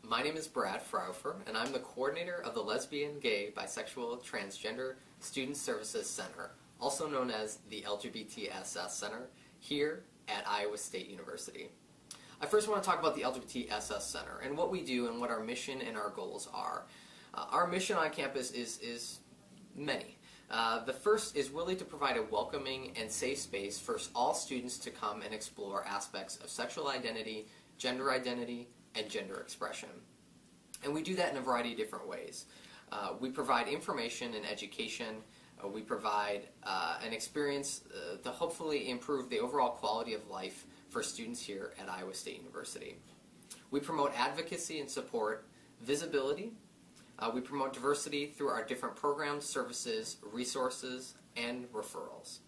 My name is Brad Fraufer, and I'm the coordinator of the Lesbian, Gay, Bisexual, Transgender Student Services Center, also known as the LGBTSS Center, here at Iowa State University. I first want to talk about the LGBTSS Center and what we do and what our mission and our goals are. Our mission on campus is many. The first is really to provide a welcoming and safe space for all students to come and explore aspects of sexual identity, and gender expression. And we do that in a variety of different ways. We provide information and education. We provide an experience to hopefully improve the overall quality of life for students here at Iowa State University. We promote advocacy and support visibility. We promote diversity through our different programs, services, resources, and referrals.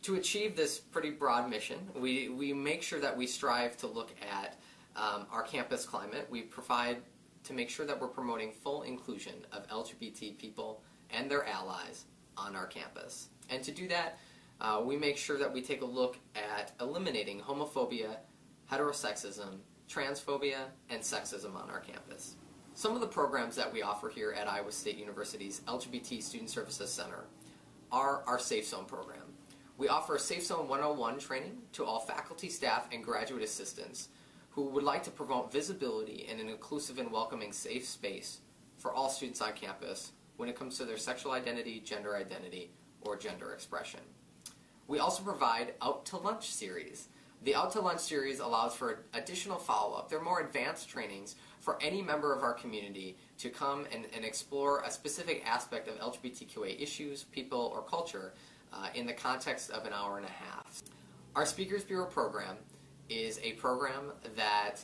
To achieve this pretty broad mission, we make sure that we strive to look at our campus climate. We provide to make sure that we're promoting full inclusion of LGBT people and their allies on our campus. And to do that, we make sure that we take a look at eliminating homophobia, heterosexism, transphobia, and sexism on our campus. Some of the programs that we offer here at Iowa State University's LGBT Student Services Center are our Safe Zone program. We offer a Safe Zone 101 training to all faculty, staff, and graduate assistants who would like to promote visibility in an inclusive and welcoming safe space for all students on campus when it comes to their sexual identity, or gender expression. We also provide Out to Lunch series. The Out to Lunch series allows for additional follow-up. They're more advanced trainings for any member of our community to come and explore a specific aspect of LGBTQA issues, people, or culture in the context of an hour and a half. Our Speakers Bureau program is a program that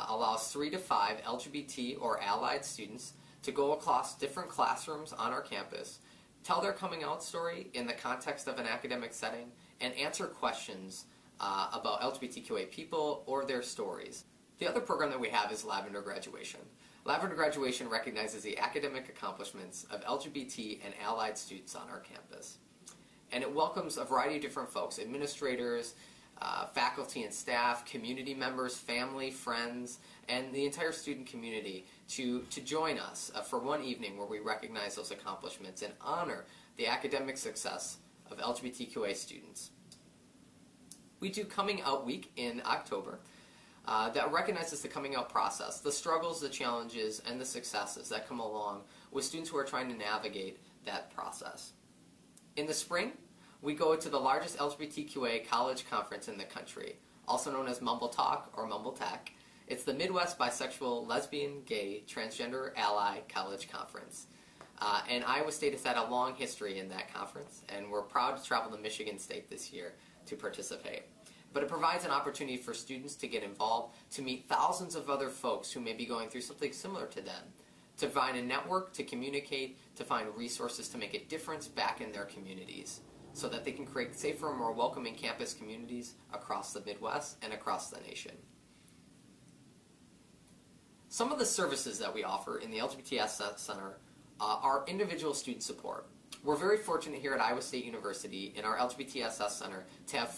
allows 3 to 5 LGBT or allied students to go across different classrooms on our campus, tell their coming out story in the context of an academic setting, and answer questions about LGBTQA people or their stories. The other program that we have is Lavender Graduation. Lavender Graduation recognizes the academic accomplishments of LGBT and allied students on our campus. And it welcomes a variety of different folks, administrators, faculty and staff, community members, family, friends, and the entire student community to join us for one evening where we recognize those accomplishments and honor the academic success of LGBTQA students. We do Coming Out Week in October that recognizes the coming out process, the struggles, the challenges, and the successes that come along with students who are trying to navigate that process. In the spring, we go to the largest LGBTQA college conference in the country, also known as Mumble Talk or Mumble Tech. It's the Midwest Bisexual, Lesbian, Gay, Transgender, Ally College Conference. And Iowa State has had a long history in that conference, and we're proud to travel to Michigan State this year to participate. But it provides an opportunity for students to get involved, to meet thousands of other folks who may be going through something similar to them, to find a network, to communicate, to find resources to make a difference back in their communities, so that they can create safer and more welcoming campus communities across the Midwest and across the nation. Some of the services that we offer in the LGBTSS Center are individual student support. We're very fortunate here at Iowa State University in our LGBTSS Center to have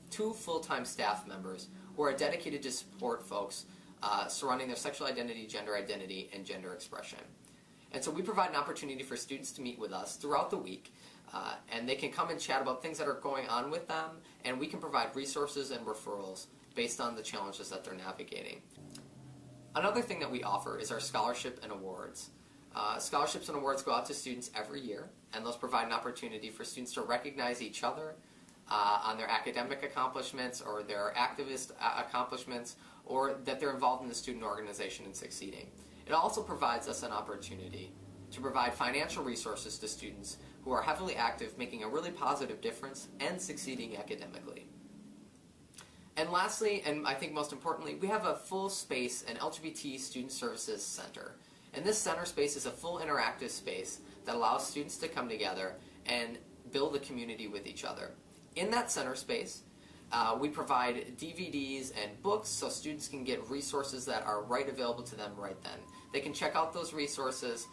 two full-time staff members who are dedicated to support folks surrounding their sexual identity, and gender expression. And so we provide an opportunity for students to meet with us throughout the week, and they can come and chat about things that are going on with them, and we can provide resources and referrals based on the challenges that they're navigating. Another thing that we offer is our scholarship and awards. Scholarships and awards go out to students every year, and those provide an opportunity for students to recognize each other on their academic accomplishments or their activist accomplishments, or that they're involved in the student organization and succeeding. It also provides us an opportunity to provide financial resources to students who are heavily active, making a really positive difference, and succeeding academically. And lastly, and I think most importantly, we have a full space, an LGBT Student Services Center. And this center space is a full interactive space that allows students to come together and build a community with each other. In that center space, we provide DVDs and books so students can get resources that are available to them right then. They can check out those resources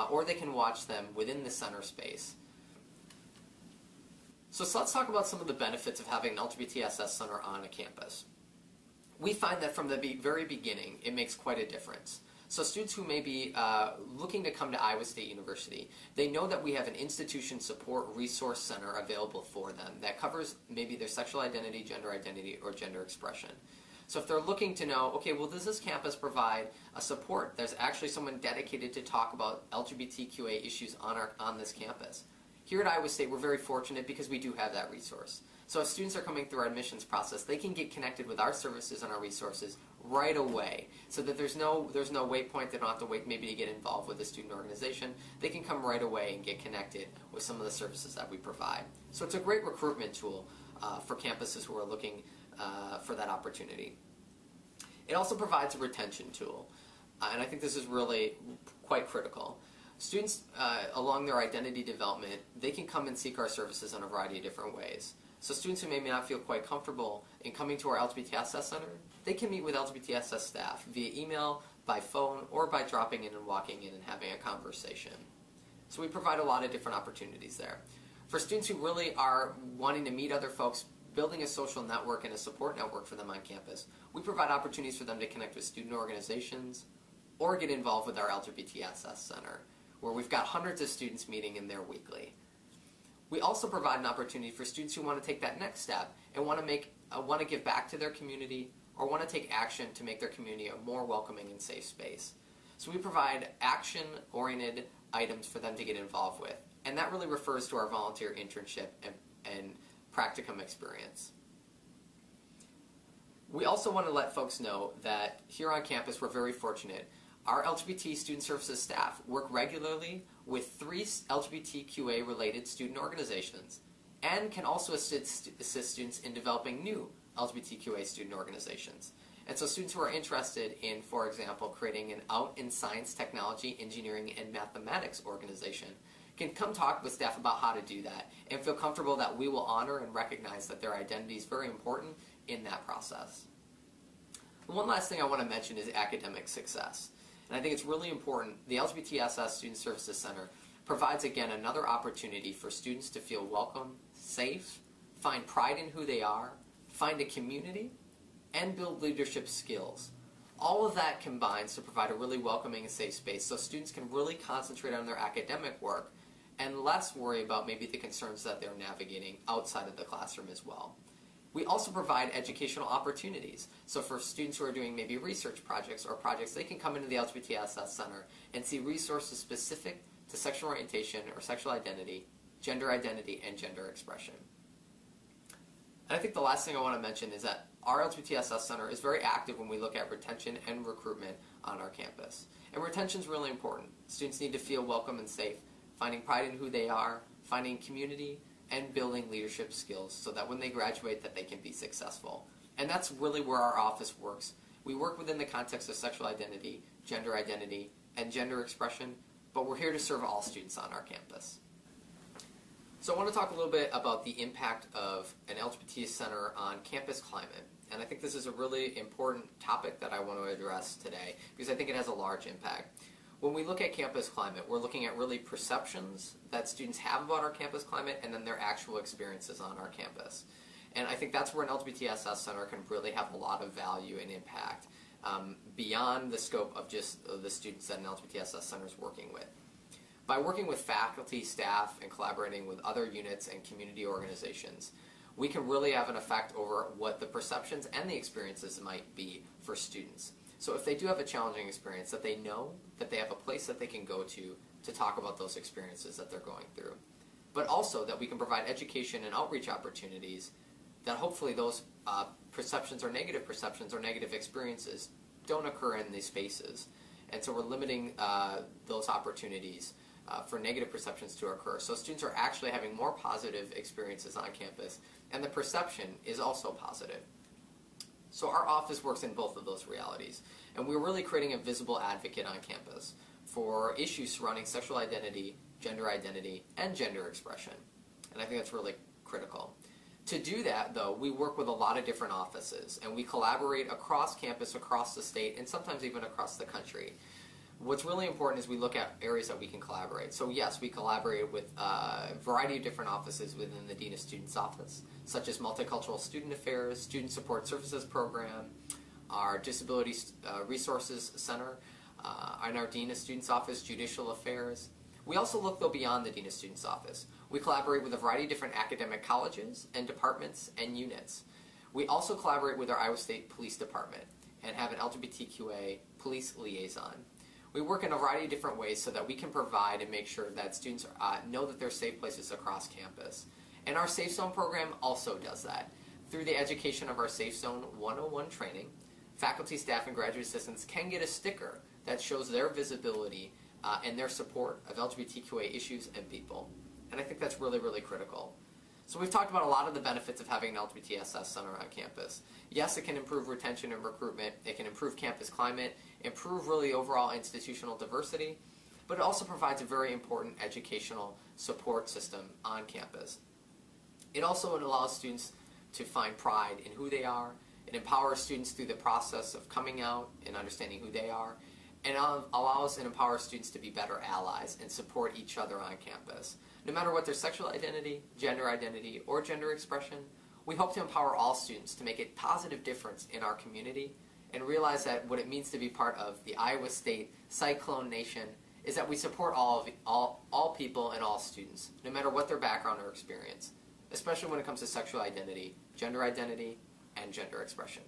or they can watch them within the center space. So let's talk about some of the benefits of having an LGBTSS center on a campus. we find that from the very beginning, it makes quite a difference. So students who may be looking to come to Iowa State University, they know that we have an institution support resource center available for them that covers maybe their sexual identity, or gender expression. So if they're looking to know, okay, well, does this campus provide a support? There's actually someone dedicated to talk about LGBTQA issues on this campus. Here at Iowa State, we're very fortunate because we do have that resource. So as students are coming through our admissions process, they can get connected with our services and our resources right away, so that there's no wait point. They don't have to wait maybe to get involved with a student organization. They can come right away and get connected with some of the services that we provide. So it's a great recruitment tool for campuses who are looking for that opportunity. It also provides a retention tool, and I think this is really quite critical. Students, along their identity development, they can come and seek our services in a variety of different ways. So students who may not feel quite comfortable in coming to our LGBTSS Center, they can meet with LGBTSS staff via email, by phone, or by dropping in and walking in and having a conversation. So we provide a lot of different opportunities there. For students who really are wanting to meet other folks, building a social network and a support network for them on campus, we provide opportunities for them to connect with student organizations or get involved with our LGBTSS Center, where we've got hundreds of students meeting in there weekly. We also provide an opportunity for students who want to take that next step and want to give back to their community or want to take action to make their community a more welcoming and safe space. So we provide action-oriented items for them to get involved with, and that really refers to our volunteer internship and practicum experience. We also want to let folks know that here on campus we're very fortunate. Our LGBT Student Services staff work regularly with 3 LGBTQA-related student organizations and can also assist students in developing new LGBTQA student organizations. And so students who are interested in, for example, creating an out in science, technology, engineering, and mathematics organization can come talk with staff about how to do that and feel comfortable that we will honor and recognize that their identity is very important in that process. One last thing I want to mention is academic success. And I think it's really important. The LGBTSS Student Services Center provides, again, another opportunity for students to feel welcome, safe, find pride in who they are, find a community, and build leadership skills. All of that combines to provide a really welcoming and safe space so students can really concentrate on their academic work and less worry about maybe the concerns that they're navigating outside of the classroom as well. We also provide educational opportunities. So for students who are doing maybe research projects or projects, they can come into the LGBTSS Center and see resources specific to sexual orientation or sexual identity, and gender expression. And I think the last thing I want to mention is that our LGBTSS Center is very active when we look at retention and recruitment on our campus. And retention is really important. Students need to feel welcome and safe, finding pride in who they are, finding community, and building leadership skills so that when they graduate that they can be successful. And that's really where our office works. We work within the context of sexual identity, and gender expression, but we're here to serve all students on our campus. So I want to talk a little bit about the impact of an LGBT center on campus climate. And I think this is a really important topic that I want to address today because I think it has a large impact. When we look at campus climate, we're looking at really perceptions that students have about our campus climate and then their actual experiences on our campus. And I think that's where an LGBTSS center can really have a lot of value and impact beyond the scope of just the students that an LGBTSS center is working with. By working with faculty, staff, and collaborating with other units and community organizations, we can really have an effect over what the perceptions and the experiences might be for students. So if they do have a challenging experience, that they know that they have a place that they can go to talk about those experiences that they're going through. But also that we can provide education and outreach opportunities that hopefully those perceptions or negative experiences don't occur in these spaces. And so we're limiting those opportunities for negative perceptions to occur. So students are actually having more positive experiences on campus, and the perception is also positive. So our office works in both of those realities, and we're really creating a visible advocate on campus for issues surrounding sexual identity, and gender expression. And I think that's really critical. To do that, though, we work with a lot of different offices, and we collaborate across campus, across the state, and sometimes even across the country. What's really important is we look at areas that we can collaborate. So yes, we collaborate with a variety of different offices within the Dean of Students office, such as Multicultural Student Affairs, Student Support Services Program, our Disability Resources Center, and our Dean of Students Office, Judicial Affairs. We also look, though, beyond the Dean of Students Office. We collaborate with a variety of different academic colleges and departments and units. We also collaborate with our Iowa State Police Department and have an LGBTQA police liaison. We work in a variety of different ways so that we can provide and make sure that students know that there are safe places across campus. And our Safe Zone program also does that. Through the education of our Safe Zone 101 training, faculty, staff, and graduate assistants can get a sticker that shows their visibility and their support of LGBTQA issues and people. And I think that's really, really critical. So we've talked about a lot of the benefits of having an LGBTSS center on campus. Yes, it can improve retention and recruitment, it can improve campus climate, improve really overall institutional diversity, but it also provides a very important educational support system on campus. It also allows students to find pride in who they are. It empowers students through the process of coming out and understanding who they are, and allows and empowers students to be better allies and support each other on campus. No matter what their sexual identity, or gender expression, we hope to empower all students to make a positive difference in our community and realize that what it means to be part of the Iowa State Cyclone Nation is that we support all people and all students, no matter what their background or experience, especially when it comes to sexual identity, and gender expression.